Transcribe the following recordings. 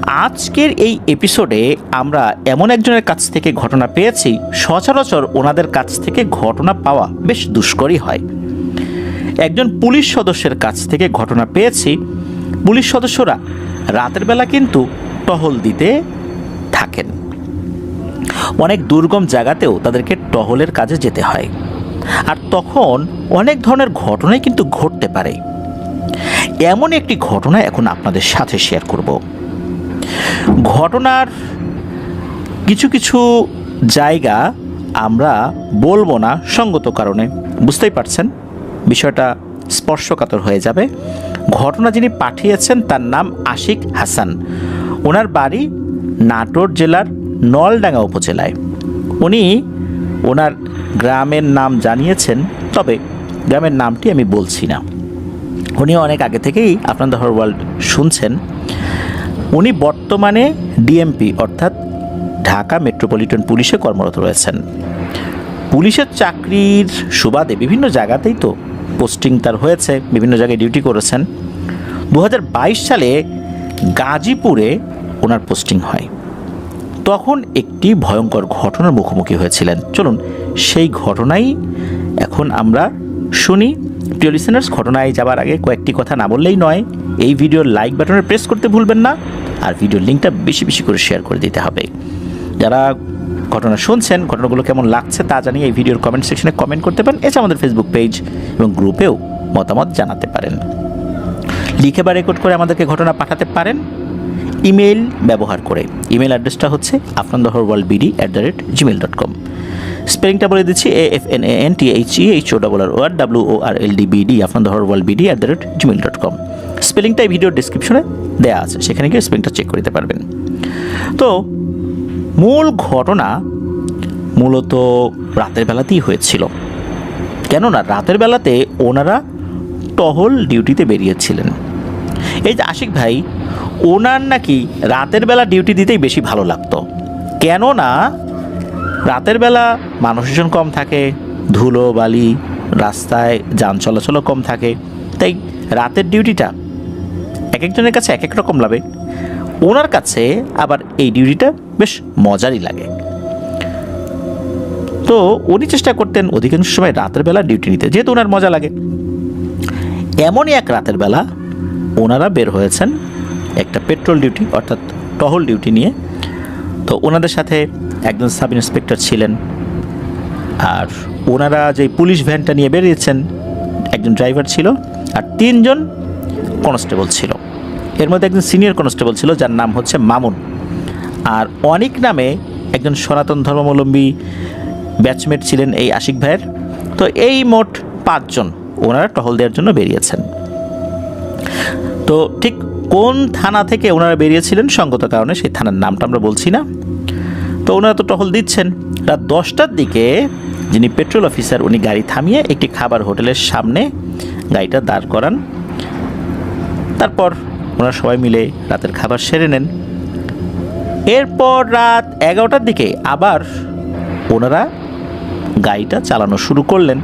আজকের এই এপিসোডে আমরা এমন একজনের কাছ থেকে ঘটনা পেয়েছি, সচরাচর ওনাদের কাছ থেকে ঘটনা পাওয়া বেশ দুষ্করই হয়। একজন পুলিশ সদস্যের কাছ থেকে ঘটনা পেয়েছি, পুলিশ সদস্যরা রাতের বেলা কিন্তু টহল দিতে থাকেন। অনেক দুর্গম জায়গাতেও তাদেরকে টহলের কাজে যেতে হয়, আর তখন অনেক ধরনের ঘটনাই কিন্তু ঘটতে পারে। এমন একটি ঘটনা এখন আপনাদের সাথে শেয়ার করব। ঘটনার কিছু কিছু জায়গা আমরা বলবো না সঙ্গত কারণে, বুঝতেই পারছেন বিষয়টা স্পর্শকাতর হয়ে যাবে। ঘটনা যিনি পাঠিয়েছেন তার নাম আশিক হাসান। ওনার বাড়ি নাটোর জেলার নলডাঙ্গা উপজেলায়। উনি ওনার গ্রামের নাম জানিয়েছেন, তবে গ্রামের নামটি আমি বলছি না। উনি অনেক আগে থেকেই আপনার দ্য ওয়ার্ল্ড শুনছেন। উনি বর্তমানে ডিএমপি অর্থাৎ ঢাকা মেট্রোপলিটন পুলিশে কর্মরত রয়েছেন। পুলিশের চাকরির সুবাদে বিভিন্ন জায়গাতেই তো পোস্টিং তার হয়েছে, বিভিন্ন জায়গায় ডিউটি করেছেন। 2022 সালে গাজীপুরে ওনার পোস্টিং হয়। তখন একটি ভয়ঙ্কর ঘটনার মুখোমুখি হয়েছিলেন। চলুন সেই ঘটনাই এখন আমরা শুনি। প্রিয় লিসেনার্স, ঘটনায় যাবার আগে কয়েকটি কথা না বললেই নয়। এই ভিডিওর লাইক বাটনে প্রেস করতে ভুলবেন না, আর ভিডিওর লিঙ্কটা বেশি বেশি করে শেয়ার করে দিতে হবে। যারা ঘটনা শুনছেন, ঘটনাগুলো কেমন লাগছে তা জানিয়ে এই ভিডিওর কমেন্ট সেকশনে কমেন্ট করতে পারেন। এছাড়া আমাদের ফেসবুক পেজ এবং গ্রুপেও মতামত জানাতে পারেন। লিখে বা রেকর্ড করে আমাদেরকে ঘটনা পাঠাতে পারেন ইমেল ব্যবহার করে। ইমেল অ্যাড্রেসটা হচ্ছে afnandahorbald@gmail.com। স্পেলিংটা বলে দিচ্ছি, AFNANTHEHORRWORLDBD afnandahorbald@gmail.com। স্পেলিংটা এই ভিডিওর ডিসক্রিপশনে দেওয়া আছে, সেখানে গিয়ে স্পেলিংটা চেক করে দিতে পারবেন। তো মূল ঘটনা মূলত রাতের বেলাতেই হয়েছিল। কেননা রাতের বেলাতে ওনারা টহল ডিউটিতে বেরিয়েছিলেন। এই যে আশিক ভাই, ওনার নাকি রাতের বেলা ডিউটি দিতেই বেশি ভালো লাগতো। কেননা রাতের বেলা মানুষজন কম থাকে, ধুলো বালি, রাস্তায় যান চলাচলও কম থাকে, তাই রাতের ডিউটিটা এক একজনের কাছে এক এক রকম লাগে। ওনার কাছে আবার এই ডিউটিটা বেশ মজারই লাগে। তো উনি চেষ্টা করতেন অধিকাংশ সময় রাতের বেলা ডিউটি নিতে, যেহেতু ওনার মজা লাগে। এমনই এক রাতের বেলা ওনারা বের হয়েছেন একটা পেট্রোল ডিউটি অর্থাৎ টহল ডিউটি নিয়ে। তো ওনাদের সাথে একজন সাব ইন্সপেক্টর ছিলেন, আর ওনারা যে পুলিশ ভ্যানটা নিয়ে বেরিয়েছেন একজন ড্রাইভার ছিল, আর 3 জন কনস্টেবল ছিল। এর মধ্যে একজন সিনিয়র কনস্টেবল ছিল যার নাম হচ্ছে মামুন, আর অনিক নামে একজন সনাতন ধর্মাবলম্বী ব্যাচমেট ছিলেন এই আশিক ভাইয়ের। তো এই মোট 5 জন ওনারা টহল দেওয়ার জন্য বেরিয়েছেন। তো ঠিক কোন থানা থেকে ওনারা বেরিয়েছিলেন সঙ্গত কারণে সেই থানার নামটা আমরা বলছি না। তো ওনারা তো টহল দিচ্ছেন। রাত 10টার দিকে যিনি পেট্রোল অফিসার উনি গাড়ি থামিয়ে একটি খাবার হোটেলের সামনে গাড়িটা দাঁড় করান। তারপর ওনারা সবাই মিলে রাতের খাবার সেরে নেন। এরপর রাত 11টার দিকে আবার ওনারা গাড়িটা চালানো শুরু করলেন।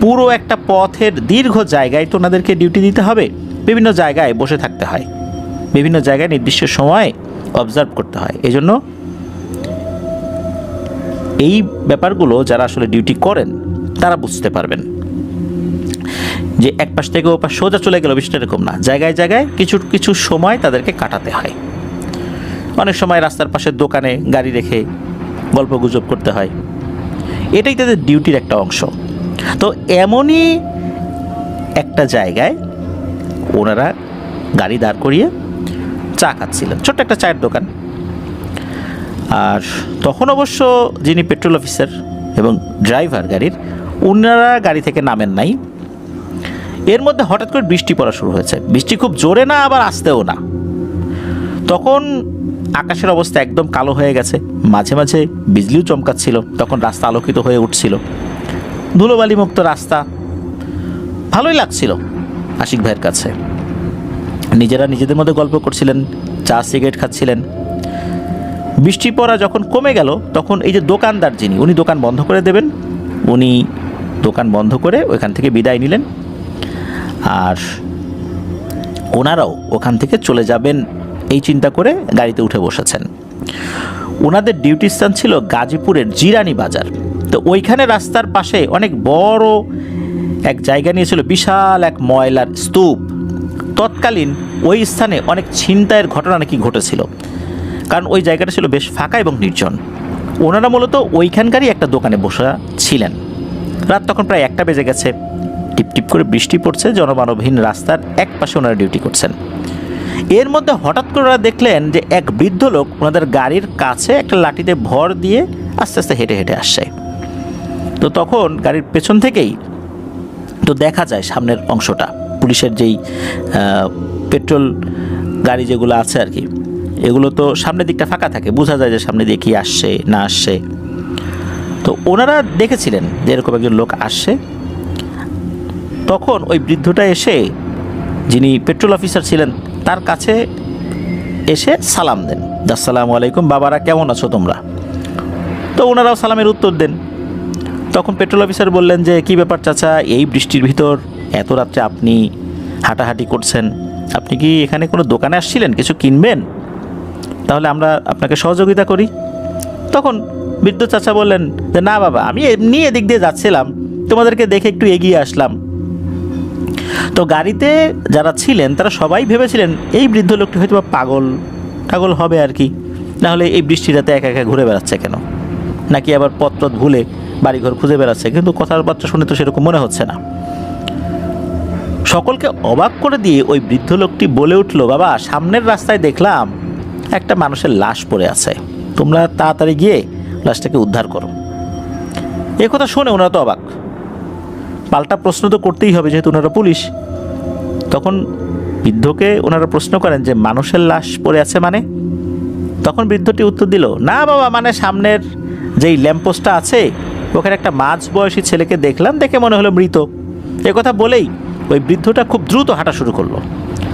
পুরো একটা পথের দীর্ঘ জায়গায় তো ওনাদেরকে ডিউটি দিতে হবে, বিভিন্ন জায়গায় বসে থাকতে হয়, বিভিন্ন জায়গায় নির্দিষ্ট সময়ে অবজার্ভ করতে হয়। এজন্য এই ব্যাপারগুলো যারা আসলে ডিউটি করেন তারা বুঝতে পারবেন যে এক পাশ থেকে ও পাশ সোজা চলে গেল বিষয়টা এরকম না। জায়গায় জায়গায় কিছু কিছু সময় তাদেরকে কাটাতে হয়। অনেক সময় রাস্তার পাশের দোকানে গাড়ি রেখে গল্প গুজব করতে হয়, এটাই তাদের ডিউটির একটা অংশ। তো এমনই একটা জায়গায় ওনারা গাড়ি দাঁড় করিয়ে চা খাচ্ছিলেন, ছোট্ট একটা চায়ের দোকান। আর তখন অবশ্য যিনি পেট্রোল অফিসার এবং ড্রাইভার গাড়ির, ওনারা গাড়ি থেকে নামেন নাই। এর মধ্যে হঠাৎ করে বৃষ্টি পড়া শুরু হয়েছে। বৃষ্টি খুব জোরে না, আবার আসতেও না। তখন আকাশের অবস্থা একদম কালো হয়ে গেছে, মাঝে মাঝে বিজলিও চমকাচ্ছিল। তখন রাস্তা আলোকিত হয়ে উঠছিল, ধুলোবালি মুক্ত রাস্তা, ভালোই লাগছিল আশিক ভাইয়ের কাছে। নিজেরা নিজেদের মধ্যে গল্প করছিলেন, চা সিগারেট খাচ্ছিলেন। বৃষ্টি পড়া যখন কমে গেল তখন এই যে দোকানদার যিনি, উনি দোকান বন্ধ করে দেবেন, উনি দোকান বন্ধ করে ওইখান থেকে বিদায় নিলেন। আর ওনারাও ওখান থেকে চলে যাবেন এই চিন্তা করে গাড়িতে উঠে বসেছেন। ওনাদের ডিউটি স্থান ছিল গাজীপুরের জিরানি বাজার। তো ওইখানে রাস্তার পাশে অনেক বড় এক জায়গা নিয়েছিল, বিশাল এক ময়লার স্তূপ। তৎকালীন ওই স্থানে অনেক ছিনতাইয়ের ঘটনা নাকি ঘটেছিল, কারণ ওই জায়গাটা ছিল বেশ ফাঁকা এবং নির্জন। ওনারা মূলত ওইখানকারই একটা দোকানে বসে ছিলেন। রাত তখন প্রায় 1টা বেজে গেছে। টিপটিপ করে বৃষ্টি পড়ছে, জনমানবহীন রাস্তার এক পাশে ওনারা ডিউটি করছেন। এর মধ্যে হঠাৎ করে ওরা দেখলেন যে এক বৃদ্ধ লোক ওনাদের গাড়ির কাছে একটা লাঠিতে ভর দিয়ে আস্তে আস্তে হেঁটে হেঁটে আসছে। তো তখন গাড়ির পেছন থেকেই তো দেখা যায় সামনের অংশটা, পুলিশের যেই পেট্রোল গাড়ি যেগুলো আছে আর কি, এগুলো তো সামনের দিকটা ফাঁকা থাকে, বোঝা যায় যে সামনে দিয়ে কি আসছে না আসছে। তো ওনারা দেখেছিলেন যে এরকম একজন লোক আসছে। তখন ওই বৃদ্ধটা এসে, যিনি পেট্রোল অফিসার ছিলেন, তার কাছে এসে সালাম দেন, আসসালামু আলাইকুম, বাবারা কেমন আছো তোমরা? তো ওনারাও সালামের উত্তর দেন। তখন পেট্রোল অফিসার বললেন যে কী ব্যাপার চাচা, এই বৃষ্টির ভিতর এত রাত্রে আপনি হাঁটাহাঁটি করছেন, আপনি কি এখানে কোনো দোকানে আসছিলেন, কিছু কিনবেন? তাহলে আমরা আপনাকে সহযোগিতা করি। তখন বৃদ্ধ চাচা বললেন যে না বাবা, আমি এমনি এদিক দিয়ে যাচ্ছিলাম, তোমাদেরকে দেখে একটু এগিয়ে আসলাম। তো গাড়িতে যারা ছিলেন তারা সবাই ভেবেছিলেন এই বৃদ্ধ লোকটি হয়তো বা পাগল হবে আর কি, নাহলে এই বৃষ্টির রাতে একা একা ঘুরে বেড়াচ্ছে কেন, নাকি আবার পথ ভুলে বাড়িঘর খুঁজে বেড়াচ্ছে। কিন্তু কথাবার্তা শুনে তো সেরকম মনে হচ্ছে না। সকলকে অবাক করে দিয়ে ওই বৃদ্ধ লোকটি বলে উঠল, বাবা সামনের রাস্তায় দেখলাম একটা মানুষের লাশ পড়ে আছে, তোমরা তাড়াতাড়ি গিয়ে লাশটাকে উদ্ধার করো। এ কথা শুনে ওনারা তো অবাক, পাল্টা প্রশ্ন তো করতেই হবে যেহেতু ওনারা পুলিশ। তখন বৃদ্ধকে ওনারা প্রশ্ন করেন যে মানুষের লাশ পড়ে আছে মানে? তখন বৃদ্ধটি উত্তর দিল, না বাবা, মানে সামনের যেই ল্যাম্পপোস্টটা আছে ওখানে একটা মাঝ বয়সী ছেলেকে দেখলাম, দেখে মনে হলো মৃত। এ কথা বলেই ওই বৃদ্ধটা খুব দ্রুত হাঁটা শুরু করলো।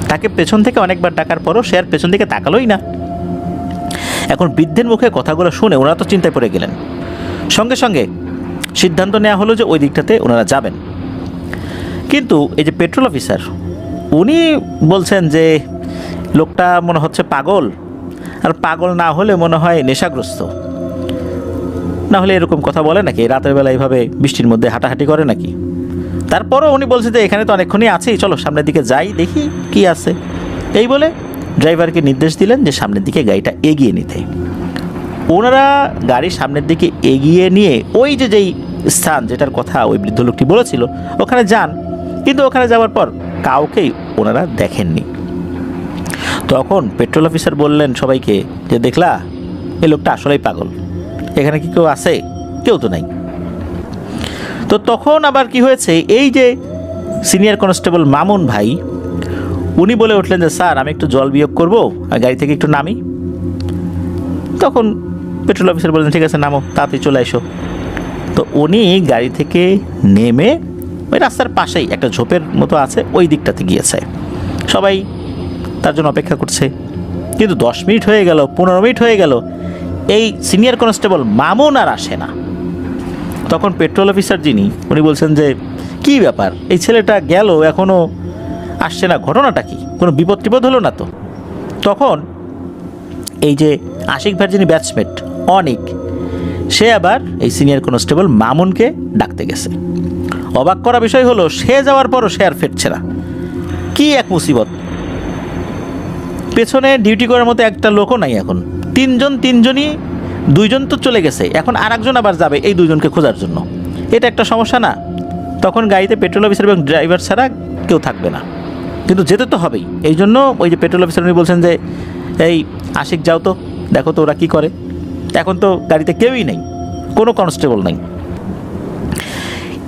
তাকে পেছন থেকে অনেকবার ডাকার পরও সে আর পেছন দিকে তাকালোই না। এখন বৃদ্ধের মুখে কথাগুলো শুনে ওনারা তো চিন্তায় পড়ে গেলেন। সঙ্গে সঙ্গে সিদ্ধান্ত নেওয়া হলো যে ওই দিকটাতে ওনারা যাবেন। কিন্তু এই যে পেট্রোল অফিসার, উনি বলছেন যে লোকটা মনে হচ্ছে পাগল, আর পাগল না হলে মনে হয় নেশাগ্রস্ত, না হলে এরকম কথা বলে নাকি, রাতের বেলা এইভাবে বৃষ্টির মধ্যে হাঁটাহাঁটি করে নাকি। তারপরও উনি বলছে যে এখানে তো অনেকক্ষণই আছেই, চলো সামনের দিকে যাই, দেখি কি আছে। এই বলে ড্রাইভারকে নির্দেশ দিলেন যে সামনের দিকে গাড়িটা এগিয়ে নিতে। ওনারা গাড়ি সামনের দিকে এগিয়ে নিয়ে ওই যেই স্থান যেটার কথা ওই বৃদ্ধ লোকটি বলেছিল ওখানে যান। কিন্তু ওখানে যাওয়ার পর কাউকেই ওনারা দেখেননি। তখন পেট্রোল অফিসার বললেন সবাইকে যে দেখলা, এই লোকটা আসলেই পাগল, এখানে কি কেউ আছে? কেউ তো নাই। তো তখন আবার কি হয়েছে, এই যে সিনিয়র কনস্টেবল মামুন ভাই, উনি বলে উঠলেন যে স্যার আমি একটু জল বিয়োগ করবো, আর গাড়ি থেকে একটু নামি। তখন পেট্রোল অফিসার বললেন ঠিক আছে নামো, তাড়াতাড়ি চলে এসো। তো উনি গাড়ি থেকে নেমে ওই রাস্তার পাশেই একটা ঝোপের মতো আছে ওই দিকটাতে গিয়েছে। সবাই তার জন্য অপেক্ষা করছে। কিন্তু 10 মিনিট হয়ে গেল, 15 মিনিট হয়ে গেল, এই সিনিয়র কনস্টেবল মামুন আর আসে না। তখন পেট্রোল অফিসার যিনি, উনি বলছেন যে কি ব্যাপার, এই ছেলেটা গেল এখনও আসছে না, ঘটনাটা কি, কোনো বিপদ টিপদ হলো না তো? তখন এই যে আশিক ভাইয়ের যিনি ব্যাচমেট অনিক, সে আবার এই সিনিয়র কনস্টেবল মামুনকে ডাকতে গেছে। অবাক করা বিষয় হলো সে যাওয়ার পরও সে আর ফিরছে না। কি এক মুসিবত, পেছনে ডিউটি করার মতো একটা লোকও নাই। এখন তিনজনই, 2জন তো চলে গেছে, এখন আর একজন আবার যাবে এই 2জনকে খোঁজার জন্য। এটা একটা সমস্যা না? তখন গাড়িতে পেট্রোল অফিসার এবং ড্রাইভার ছাড়া কেউ থাকবে না, কিন্তু যেতে তো হবেই। এই জন্য ওই যে পেট্রোল অফিসার উনি বলছেন যে এই আশিক যাও তো, দেখো তো ওরা কী করে। এখন তো গাড়িতে কেউই নেই, কোনো কনস্টেবল নেই।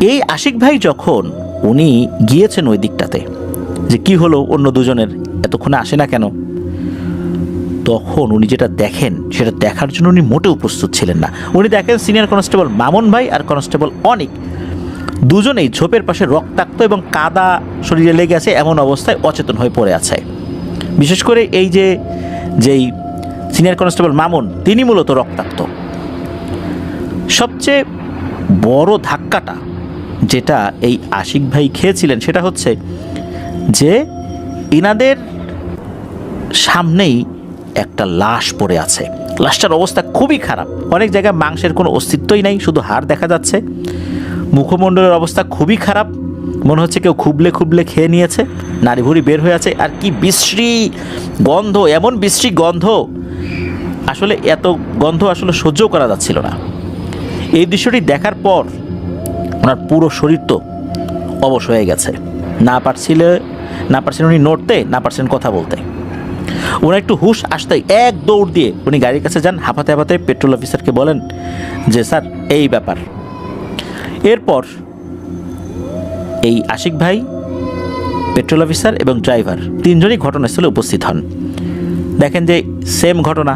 এই আশিক ভাই যখন উনি গিয়েছেন ওই দিকটাতে যে কি হলো অন্য 2জনের এতক্ষণে আসে না কেন, তখন উনি যেটা দেখেন সেটা দেখার জন্য উনি মোটেও প্রস্তুত ছিলেন না। উনি দেখেন সিনিয়র কনস্টেবল মামুন ভাই আর কনস্টেবল অনিক 2জনেই ঝোপের পাশে রক্তাক্ত এবং কাদা শরীরে লেগে আছে, এমন অবস্থায় অচেতন হয়ে পড়ে আছে। বিশেষ করে এই যেই সিনিয়র কনস্টেবল মামুন, তিনি মূলত রক্তাক্ত। সবচেয়ে বড় ধাক্কাটা যেটা এই আশিক ভাই খেয়েছিলেন সেটা হচ্ছে যে ইনাদের সামনেই একটা লাশ পড়ে আছে। লাশটার অবস্থা খুবই খারাপ, অনেক জায়গায় মাংসের কোনো অস্তিত্বই নাই, শুধু হাড় দেখা যাচ্ছে। মুখমণ্ডলের অবস্থা খুবই খারাপ, মনে হচ্ছে কেউ খুবলে খুবলে খেয়ে নিয়েছে, নাড়িভুড়ি বের হয়ে আছে। আর কি বিশ্রী গন্ধ, এমন বিশ্রী গন্ধ, আসলে এত গন্ধ আসলে সহ্য করা যাচ্ছিল না। এই দৃশ্যটি দেখার পর ওনার পুরো শরীর তো অবশ হয়ে গেছে, না পারছেন উনি নড়তে, না পারছেন কথা বলতে। ওনার একটু হুঁশ আসতেই এক দৌড় দিয়ে উনি গাড়ির কাছে যান, হাঁপাতে হাঁপাতে পেট্রোল অফিসারকে বলেন যে স্যার এই ব্যাপার। এরপর এই আশিক ভাই, পেট্রোল অফিসার এবং ড্রাইভার তিনজনই ঘটনাস্থলে উপস্থিত হন। দেখেন যে সেম ঘটনা,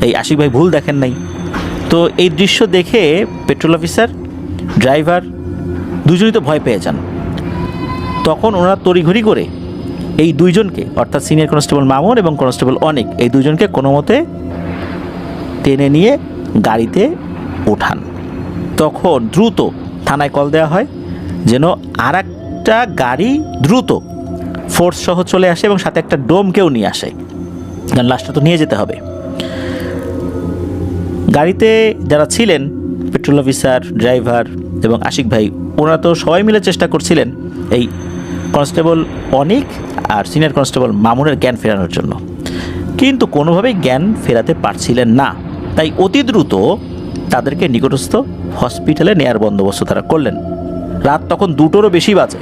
এই আশিক ভাই ভুল দেখেন নাই। তো এই দৃশ্য দেখে পেট্রোল অফিসার, ড্রাইভার দুজনই তো ভয় পেয়ে যান। তখন ওনারা তড়িঘড়ি করে এই দুইজনকে, অর্থাৎ সিনিয়র কনস্টেবল মামুন এবং কনস্টেবল অনিক, এই দুজনকে কোনো মতে টেনে নিয়ে গাড়িতে ওঠান। তখন দ্রুত থানায় কল দেওয়া হয় যেন আর একটা গাড়ি দ্রুত ফোর্স সহ চলে আসে এবং সাথে একটা ডোমকেও নিয়ে আসে, কারণ লাশটা তো নিয়ে যেতে হবে। গাড়িতে যারা ছিলেন, পেট্রোল অফিসার, ড্রাইভার এবং আশিক ভাই, ওনারা তো সবাই মিলে চেষ্টা করছিলেন এই কনস্টেবল অনিক আর সিনিয়র কনস্টেবল মামুনের জ্ঞান ফেরানোর জন্য, কিন্তু কোনোভাবেই জ্ঞান ফেরাতে পারছিলেন না। তাই অতি দ্রুত তাদেরকে নিকটস্থ হসপিটালে নেয়ার বন্দোবস্ত তারা করলেন। রাত তখন 2টোরও বেশি বাজে।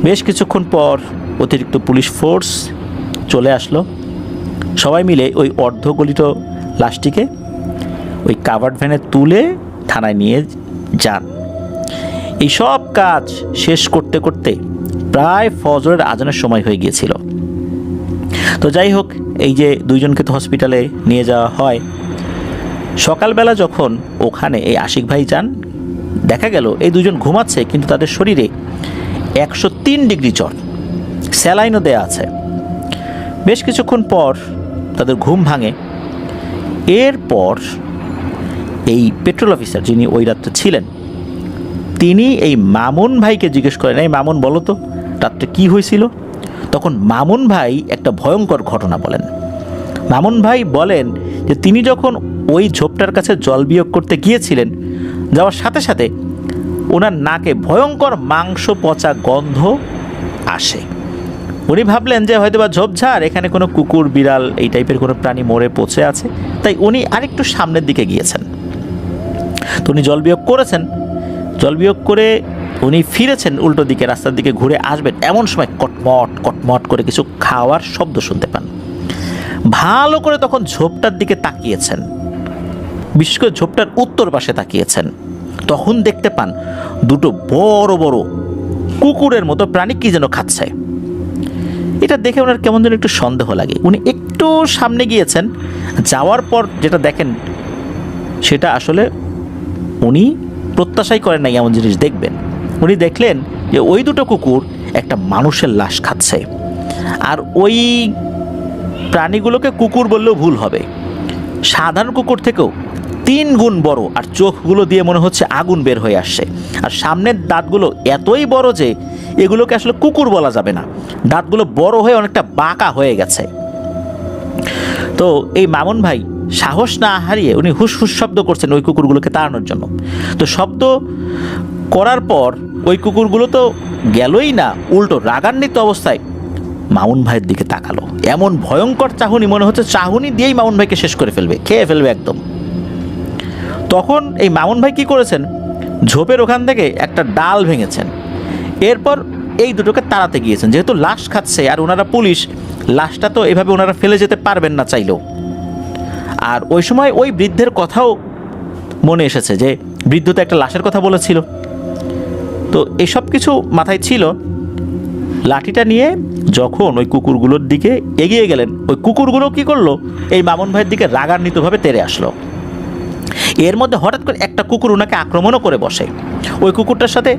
বেশ কিছুক্ষণ পর অতিরিক্ত পুলিশ ফোর্স চলে আসলো। সবাই মিলে ওই অর্ধগলিত লাশটিকে ওই কাভার্ড ভ্যানে তুলে থানায় নিয়ে যান। এই সব কাজ শেষ করতে করতে প্রায় ফজরের আজানের সময় হয়ে গিয়েছিল। তো যাই হোক, এই যে দুইজনকে তো হসপিটালে নিয়ে যাওয়া হয়। সকালবেলা যখন ওখানে এই আশিক ভাই যান, দেখা গেল এই দুজন ঘুমাচ্ছে, কিন্তু তাদের শরীরে 103 ডিগ্রি জ্বর, স্যালাইনও দেয়া আছে। বেশ কিছুক্ষণ পর তাদের ঘুম ভাঙে। এরপর এই পেট্রোল অফিসার যিনি ওই রাত্রে ছিলেন, তিনি এই মামুন ভাইকে জিজ্ঞেস করেন, এই মামুন বলো তো রাত্রে কী হয়েছিল। তখন মামুন ভাই একটা ভয়ঙ্কর ঘটনা বলেন। মামুন ভাই বলেন যে তিনি যখন ওই ঝোপটার কাছে জল বিয়োগ করতে গিয়েছিলেন, যাওয়ার সাথে সাথে ওনার নাকে ভয়ঙ্কর মাংস পচা গন্ধ আসে। উনি ভাবলেন যে হয়তোবা ঝোপঝাড়, এখানে কোনো কুকুর, বিড়াল এই টাইপের কোনো প্রাণী মরে পচে আছে, তাই উনি আরেকটু সামনের দিকে গিয়েছেন। তো উনি জল বিয়োগ করেছেন, জল বিয়োগ করে উনি ফিরেছেন উল্টো দিকে, রাস্তার দিকে ঘুরে আসবেন, এমন সময় কটমট কটমট করে কিছু খাওয়ার শব্দ শুনতে পান। ভালো করে তখন ঝোপটার দিকে তাকিয়েছেন, বিশেষ করে ঝোপটার উত্তর পাশে তাকিয়েছেন। তখন দেখতে পান দুটো বড় বড় কুকুরের মতো প্রাণী কি যেন খাচ্ছে। এটা দেখে ওনার কেমন যেন একটু সন্দেহ লাগে। উনি একটু সামনে গিয়েছেন, যাওয়ার পর যেটা দেখেন সেটা আসলে উনি প্রত্যাশাই করেন নাই এমন জিনিস দেখবেন। উনি দেখলেন যে ওই দুটো কুকুর একটা মানুষের লাশ খাচ্ছে, আর ওই প্রাণীগুলোকে কুকুর বললেও ভুল হবে, সাধারণ কুকুর থেকেও 3 গুণ বড়, আর চোখগুলো দিয়ে মনে হচ্ছে আগুন বের হয়ে আসছে। আর সামনের দাঁতগুলো এতই বড় যে এগুলোকে আসলে কুকুর বলা যাবে না, দাঁতগুলো বড় হয়ে অনেকটা বাঁকা হয়ে গেছে। তো এই মামুন ভাই সাহস না হারিয়ে উনি হুস হুস শব্দ করছেন ওই কুকুরগুলোকে তাড়ানোর জন্য। তো শব্দ করার পর ওই কুকুরগুলো তো গেলই না, উল্টো রাগান্বিত অবস্থায় মামুন ভাইয়ের দিকে তাকালো। এমন ভয়ঙ্কর চাহনি, মনে হচ্ছে চাহনি দিয়েই মামুন ভাইকে শেষ করে ফেলবে, খেয়ে ফেলবে একদম। তখন এই মামুন ভাই কী করেছেন, ঝোপের ওখান থেকে একটা ডাল ভেঙেছেন। এরপর এই দুটোকে তাড়াতে গিয়েছেন, যেহেতু লাশ খাচ্ছে আর ওনারা পুলিশ, লাশটা তো এভাবে ওনারা ফেলে যেতে পারবেন না চাইলেও। আর ওই সময় ওই বৃদ্ধের কথাও মনে এসেছে যে বৃদ্ধ তো একটা লাশের কথা বলেছিল। তো এইসব কিছু মাথায় ছিল। লাঠিটা নিয়ে যখন ওই কুকুরগুলোর দিকে এগিয়ে গেলেন, ওই কুকুরগুলো কী করলো, এই মামুন ভাইয়ের দিকে রাগান্বিতভাবে তেড়ে আসলো। এর মধ্যে হঠাৎ করে একটা কুকুর ওনাকে আক্রমণও করে বসে। ওই কুকুরটার সাথে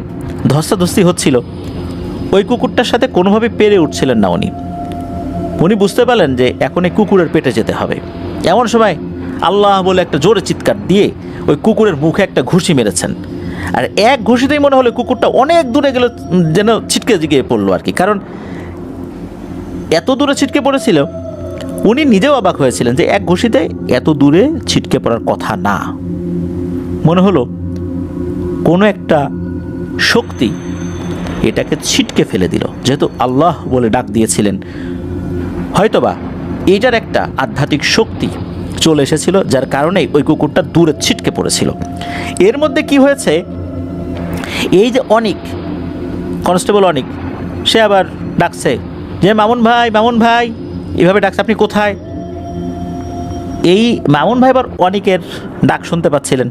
ধস্তাধস্তি হচ্ছিল। ওই কুকুরটার সাথে কোনোভাবে পেরে উঠছিলেন না উনি বুঝতে পারলেন যে এখন এই কুকুরের পেটে যেতে হবে। এমন সময় আল্লাহ বলে একটা জোরে চিৎকার দিয়ে ওই কুকুরের মুখে একটা ঘুষি মেরেছেন। আর এক ঘুষিতেই মনে হলো কুকুরটা অনেক দূরে গেল, যেন ছিটকে গিয়ে পড়লো আর কি। কারণ এত দূরে ছিটকে পড়েছিল, উনি নিজেও অবাক হয়েছিলেন যে এক ঘুষিতে এত দূরে ছিটকে পড়ার কথা না। মনে হলো কোনো একটা শক্তি এটাকে ছিটকে ফেলে দিল, যেহেতু আল্লাহ বলে ডাক দিয়েছিলেন, হয়তোবা এইটার একটা আধ্যাত্মিক শক্তি চলে এসেছিল, যার কারণে ওই কুকুরটা দূরে ছিটকে পড়েছিল। এর মধ্যে কি হয়েছে, এই যে অনিক, কনস্টেবল অনিক, সে আবার ডাকছে যে মামুন ভাই, মামুন ভাই, এভাবে ডাকছে, আপনি কোথায়? এই মামুন ভাই আবার অনিকের ডাক শুনতে পাচ্ছিলেন।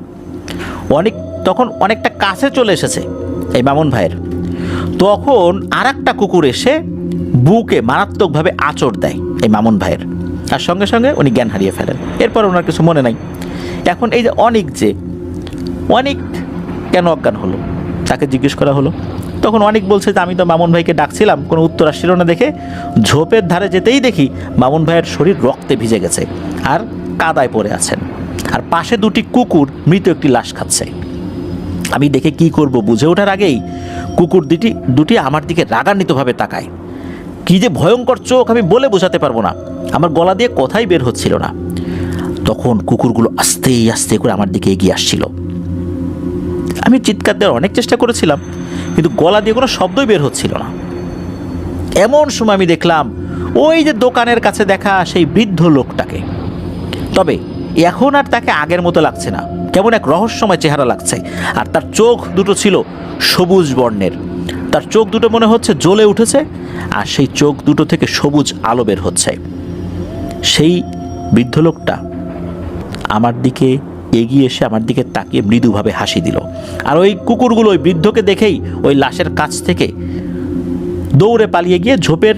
অনিক তখন অনেকটা কাছে চলে এসেছে এই মামুন ভাইয়ের। তখন আর একটা কুকুর এসে বুকে মারাত্মকভাবে আঁচড় দেয় এই মামুন ভাইয়ের, আর সঙ্গে সঙ্গে উনি জ্ঞান হারিয়ে ফেলেন। এরপর ওনার কিছু মনে নাই। এখন এই যে অনিক, যে অনিক কেন অজ্ঞান হলো, তাকে জিজ্ঞেস করা হলো। তখন অনিক বলছে যে আমি তো মামুন ভাইকে ডাকছিলাম, কোনো উত্তর আসছিল না দেখে ঝোপের ধারে যেতেই দেখি মামুন ভাইয়ের শরীর রক্তে ভিজে গেছে আর কাদায় পড়ে আছেন, আর পাশে দুটি কুকুর মৃত একটি লাশ খাচ্ছে। আমি দেখে কি করব বুঝে ওঠার আগেই কুকুর দুটি আমার দিকে রাগান্বিতভাবে তাকায়। কি যে ভয়ঙ্কর চোখ আমি বলে বোঝাতে পারবো না, আমার গলা দিয়ে কথাই বের হচ্ছিল না। তখন কুকুরগুলো আস্তে আস্তে করে আমার দিকে এগিয়ে আসছিল। আমি চিৎকার দেওয়ার অনেক চেষ্টা করেছিলাম, কিন্তু গলা দিয়ে কোনো শব্দই বের হচ্ছিল না। এমন সময় আমি দেখলাম ওই যে দোকানের কাছে দেখা সেই বৃদ্ধ লোকটাকে। তবে এখন আর তাকে আগের মতো লাগছে না, কেমন এক রহস্যময় চেহারা লাগছে। আর তার চোখ দুটো ছিল সবুজ বর্ণের, তার চোখ দুটো মনে হচ্ছে জ্বলে উঠেছে, আর সেই চোখ দুটো থেকে সবুজ আলো বের হচ্ছে। সেই বৃদ্ধ লোকটা আমার দিকে এগিয়ে এসে আমার দিকে তাকিয়ে মৃদুভাবে হাসি দিল। আর ওই কুকুরগুলো ওই বৃদ্ধকে দেখেই ওই লাশের কাছ থেকে দৌড়ে পালিয়ে গিয়ে ঝোপের